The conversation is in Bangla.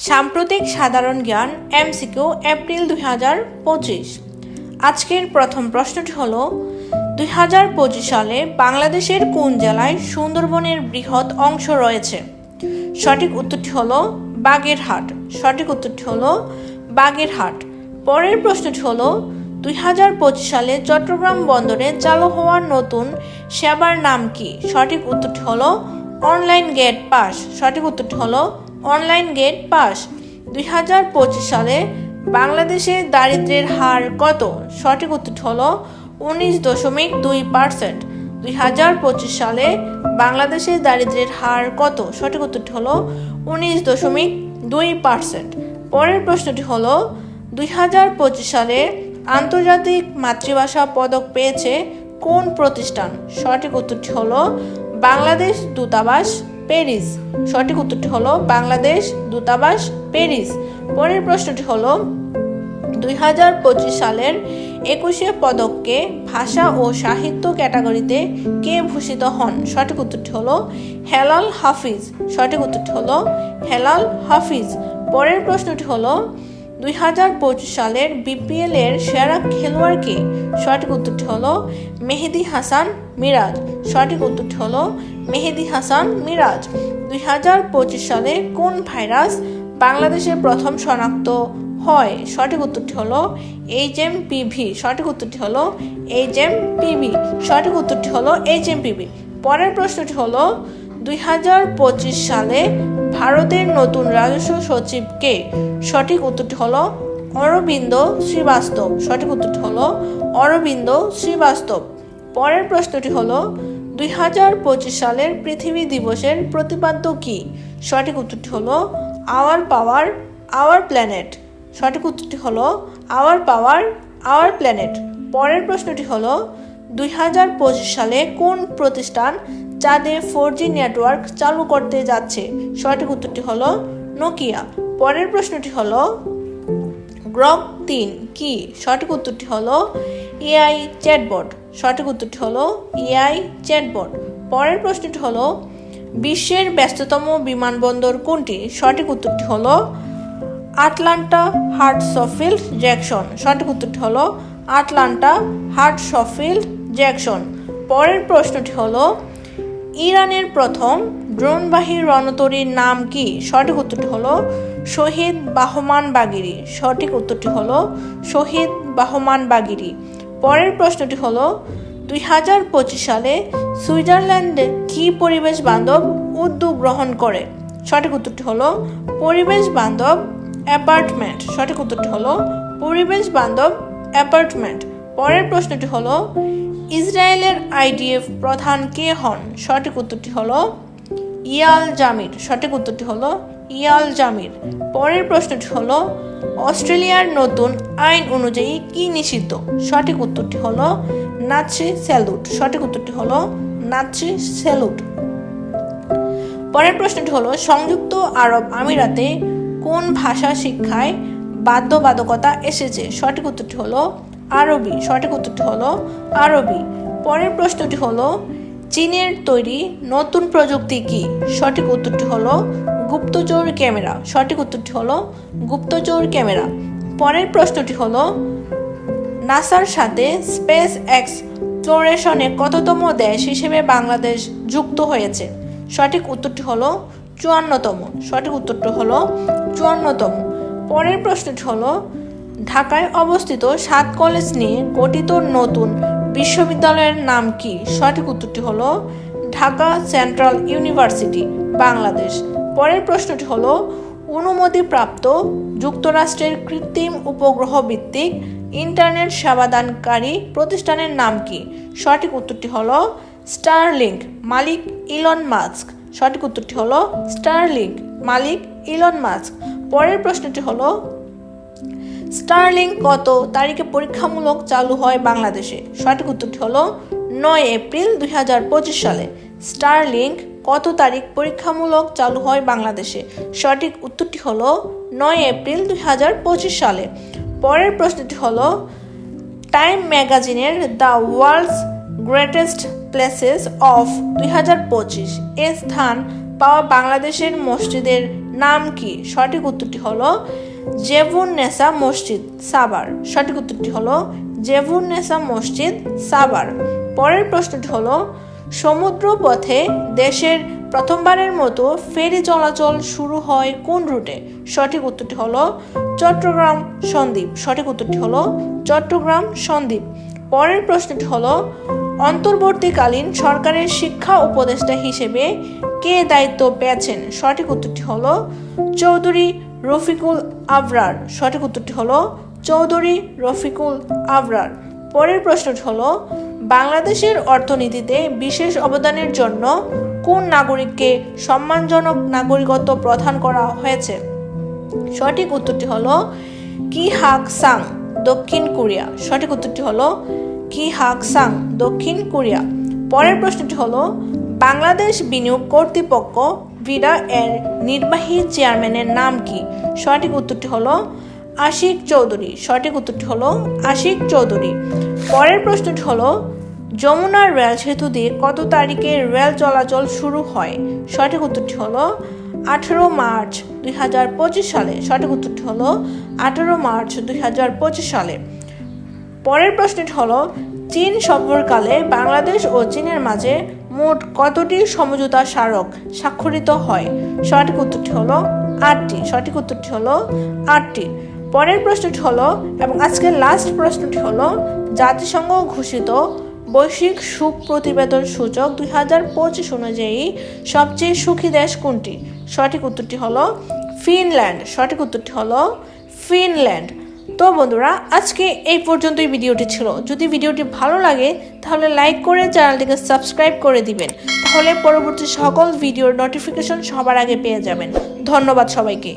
সাম্প্রতিক সাধারণ জ্ঞান এমসিকিউ এপ্রিল 2025। আজকের প্রথম প্রশ্নটি হল 2025 সালে বাংলাদেশের কোন জেলায় সুন্দরবনের বৃহৎ অংশ রয়েছে? সঠিক উত্তরটি হল বাগেরহাট। সঠিক উত্তরটি হল বাগেরহাট। পরের প্রশ্নটি হল 2025 সালে চট্টগ্রাম বন্দরে চালু হওয়া নতুন সেবার নাম কি? সঠিক উত্তরটি হল অনলাইন গেট পাস। সঠিক উত্তরটি হল অনলাইন গেট পাস। 2025 সালে বাংলাদেশের দারিদ্র্যের হার কত? সঠিক উত্তরটি হল 19.2%। 2025 সালে বাংলাদেশের দারিদ্র্যের হার কত? সঠিক উত্তরটি হল 19.2%। পরের প্রশ্নটি হল 2025 সালে আন্তর্জাতিক মাতৃভাষা পদক পেয়েছে কোন প্রতিষ্ঠান? সঠিক উত্তরটি হল বাংলাদেশ দূতাবাস, প্যারিস। সঠিক উত্তরটি হল বাংলাদেশ দূতাবাস, প্যারিস। পরের প্রশ্নটি হল 2025 সালের 21শে পদককে ভাষা ও সাহিত্য ক্যাটাগরিতে কে ভূষিত হন? সঠিক উত্তরটি হল হেলাল হাফিজ। সঠিক উত্তরটি হল হেলাল হাফিজ। পরের প্রশ্নটি হল 2025 সালের বিপিএল এর সেরা খেলোয়াড় কে? সঠিক উত্তরটি হল মেহেদী হাসান মিরাজ। সঠিক উত্তরটি হল মেহেদী হাসান মিরাজ। 2025 সালে কোন ভাইরাস বাংলাদেশে প্রথম শনাক্ত হয়? সঠিক উত্তরটি হল HMPV। সঠিক উত্তরটি হল HMPV। সঠিক উত্তরটি হল HMPV। পরের প্রশ্নটি হল 2025 সালে ভারতের নতুন রাজস্ব সচিব কে? সঠিক উত্তরটি হল অরবিন্দ শ্রীবাস্তব। সঠিক উত্তরটি হল অরবিন্দ শ্রীবাস্তব। পরের প্রশ্নটি হল 2025 সালের পৃথিবী দিবসের প্রতিপাদ্য কি? সঠিক উত্তরটি হল আওয়ার পাওয়ার আওয়ার প্ল্যানেট। সঠিক উত্তরটি হল আওয়ার পাওয়ার আওয়ার প্ল্যানেট। পরের প্রশ্নটি হল 2025 সালে কোন প্রতিষ্ঠান চাঁদে 4G নেটওয়ার্ক চালু করতে যাচ্ছে? সঠিক উত্তরটি হল নোকিয়া। পরের প্রশ্নটি হল গ্রক 3 কি? সঠিক উত্তরটি হল এআই চ্যাটবট। সঠিক উত্তরটি হল এআই চ্যাটবট। পরের প্রশ্নটি হল বিশ্বের ব্যস্ততম বিমানবন্দর কোনটি? সঠিক উত্তরটি হল আটলান্টা হার্টসফিল্ড জ্যাকসন। সঠিক উত্তরটি হল আটলান্টা হার্টসফিল্ড জ্যাকসন। পরের প্রশ্নটি হল ইরানের প্রথম ড্রোনবাহী রণতরীর নাম কি? সঠিক উত্তরটি হল শহীদ বাহমান বাগিরি। সঠিক উত্তরটি হল শহীদ বাহমান বাগিরি। পরের প্রশ্নটি হল 2025 সালে সুইজারল্যান্ডে কি পরিবেশ বান্ধব উদ্যোগ গ্রহণ করে? সঠিক উত্তরটি হল পরিবেশ বান্ধব অ্যাপার্টমেন্ট। সঠিক উত্তরটি হল পরিবেশ বান্ধব অ্যাপার্টমেন্ট। পরের প্রশ্নটি হল ইসরায়েলের IDF প্রধান কে হন? সঠিক উত্তরটি হল ইয়াল জামির। সঠিক উত্তরটি হল ইয়াল জামির। পরের প্রশ্নটি হল অস্ট্রেলিয়ার নতুন আইন অনুযায়ী কি নিষিদ্ধ? সঠিক উত্তরটি হল নাৎসি স্যালুট। সঠিক উত্তরটি হল নাৎসি স্যালুট। পরের প্রশ্নটি হল সংযুক্ত আরব আমিরাতে কোন ভাষা শিক্ষায় বাধ্যবাধকতা এসেছে? সঠিক উত্তরটি হল আরবি। সঠিক উত্তরটি হল আরবি। পরের প্রশ্নটি হল চীনের তৈরি নতুন প্রযুক্তি কি? সঠিক উত্তরটি হল গুপ্তচর ক্যামেরা। সঠিক উত্তরটি হল গুপ্তচর ক্যামেরা। পরের প্রশ্নটি হল নাসার সাথে স্পেস এক্সপ্লোরেশনে কততম দেশ হিসেবে বাংলাদেশ যুক্ত হয়েছে? সঠিক উত্তরটি হল 54তম। সঠিক উত্তরটি হল 54তম। পরের প্রশ্নটি হল ঢাকায় অবস্থিত 7 কলেজ নিয়ে গঠিত নতুন বিশ্ববিদ্যালয়ের নাম কি? সঠিক উত্তরটি হল ঢাকা সেন্ট্রাল ইউনিভার্সিটি, বাংলাদেশ। পরের প্রশ্নটি হল অনুমতিপ্রাপ্ত যুক্তরাষ্ট্রের কৃত্রিম উপগ্রহ ভিত্তিক ইন্টারনেট সেবাদানকারী প্রতিষ্ঠানের নাম কি? সঠিক উত্তরটি হল স্টারলিংক, মালিক ইলন মাস্ক। সঠিক উত্তরটি হল স্টারলিংক, মালিক ইলন মাস্ক। পরের প্রশ্নটি হল স্টারলিংক কত তারিখে পরীক্ষামূলক চালু হয় বাংলাদেশে? সঠিক উত্তরটি হল 9 এপ্রিল 2025 সালে। স্টারলিংক কত তারিখ পরীক্ষামূলক চালু হয় বাংলাদেশে? সঠিক উত্তরটি হল 9 এপ্রিল 2025 সালে। পরের প্রশ্নটি হল টাইম ম্যাগাজিনের the world's greatest places of 2025 এ স্থান পাওয়া বাংলাদেশের মসজিদের নাম কি? সঠিক উত্তরটি হলো জেবুন্নেসা মসজিদ সাভার। সঠিক উত্তরটি হলো জেবুন্নেসা মসজিদ সাভার। পরের প্রশ্নটি হলো সমুদ্র পথে দেশের প্রথমবারের মতো ফেরি চলাচল শুরু হয় কোন রুটে? সঠিক উত্তরটি হলো চট্টগ্রাম সন্দ্বীপ। সঠিক উত্তরটি হলো চট্টগ্রাম সন্দ্বীপ। পরের প্রশ্নটি হলো অন্তর্বর্তীকালীন সরকারের শিক্ষা উপদেষ্টা হিসেবে কে দায়িত্ব পেয়েছেন? সঠিক উত্তরটি হলো চৌধুরী রফিকুল আবরার। সঠিক উত্তরটি হলো চৌধুরী রফিকুল আবরার। পরের প্রশ্নটি হলো বাংলাদেশের অর্থনীতিতে বিশেষ অবদানের জন্য কোন নাগরিককে সম্মানজনক নাগরিকত্ব প্রদান করা হয়েছে? সঠিক উত্তরটি হলো কি হাক সাং, দক্ষিণ কোরিয়া। সঠিক উত্তরটি হলো কি হাক সাং, দক্ষিণ কোরিয়া। পরের প্রশ্নটি হলো বাংলাদেশ বিনিয়োগ কর্তৃপক্ষ ভিডা এর নির্বাহী চেয়ারম্যানের নাম কি? সঠিক উত্তরটি হলো আশিক চৌধুরী। সঠিক উত্তরটি হলো আশিক চৌধুরী। পরের প্রশ্নটি হলো যমুনা রেল সেতু দিয়ে কত তারিখে রেল চলাচল শুরু হয়? সঠিক উত্তরটি হলো 18 মার্চ 2025 সালে। সঠিক উত্তরটি হলো 18 মার্চ 2025 সালে। পরের প্রশ্নটি হলো চীন সফরকালে বাংলাদেশ ও চীনের মাঝে মোট কতটি সমঝোতা স্মারক স্বাক্ষরিত হয়? সঠিক উত্তরটি হলো 8টি। সঠিক উত্তরটি হলো 8টি। পরের প্রশ্নটি হলো এবং আজকের লাস্ট প্রশ্নটি হলো জাতিসংঘ ঘোষিত বৈশ্বিক সুখ প্রতিবেদন সূচক 2025 অনুযায়ী সবচেয়ে সুখী দেশ কোনটি? সঠিক উত্তরটি হলো ফিনল্যান্ড। সঠিক উত্তরটি হলো ফিনল্যান্ড। তো বন্ধুরা আজকে এই পর্যন্তই ভিডিওটি ছিল। যদি ভিডিওটি ভালো লাগে তাহলে লাইক করে চ্যানেলটিকে সাবস্ক্রাইব করে দিবেন, তাহলে পরবর্তী সকল ভিডিওর নোটিফিকেশন সবার আগে পেয়ে যাবেন। ধন্যবাদ সবাইকে।